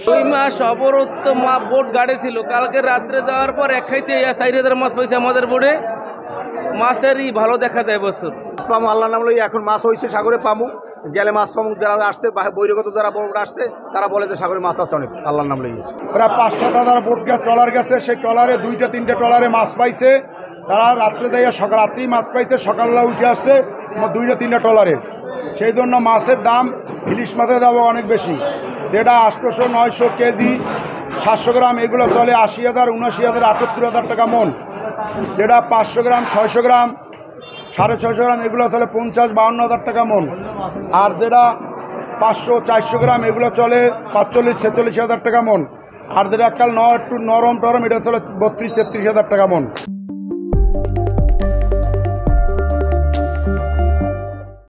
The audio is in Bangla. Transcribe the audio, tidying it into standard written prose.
দুই মাস অবরুদ্ধ বোট গাড়ি ছিল। কালকে রাত্রে যাওয়ার পর এক খাইতে 4,000 মাছ পাইছে আমাদের বোটে। মাছেরই ভালো দেখা যায় বছর। পামু আল্লাহ নাম লই, এখন মাছ হয়েছে সাগরে পামু, গেলে মাছ পামু। যারা আসছে বহিরাগত যারা বোট আসছে তারা বলে যে সাগরে মাছ আছে অনেক, আল্লাহর নাম লই। প্রায় 5-7 বোট গ্যাস ট্রলার গেছে, সেই ট্রলারে 2-3টে ট্রলারে মাছ পাইছে। তারা রাত্রে দেয় রাত্রি মাছ পাইছে, সকালবেলা উঠে আসছে 2-3টে ট্রলারে। সেই জন্য মাছের দাম, ইলিশ মাছের দাম অনেক বেশি। যেটা 800-900 কেজি 700 গ্রাম এগুলো চলে 80,000, 79,000, 78,000 টাকা মন। যেটা 500 গ্রাম 600 গ্রাম 650 গ্রাম এগুলো চলে 50-52,000 টাকা মন। আর যেটা 500-400 গ্রাম এগুলো চলে 45-46,000 টাকা মন। আর যেটা একটু নরম টরম এটা চলে 32-33,000 টাকা মন।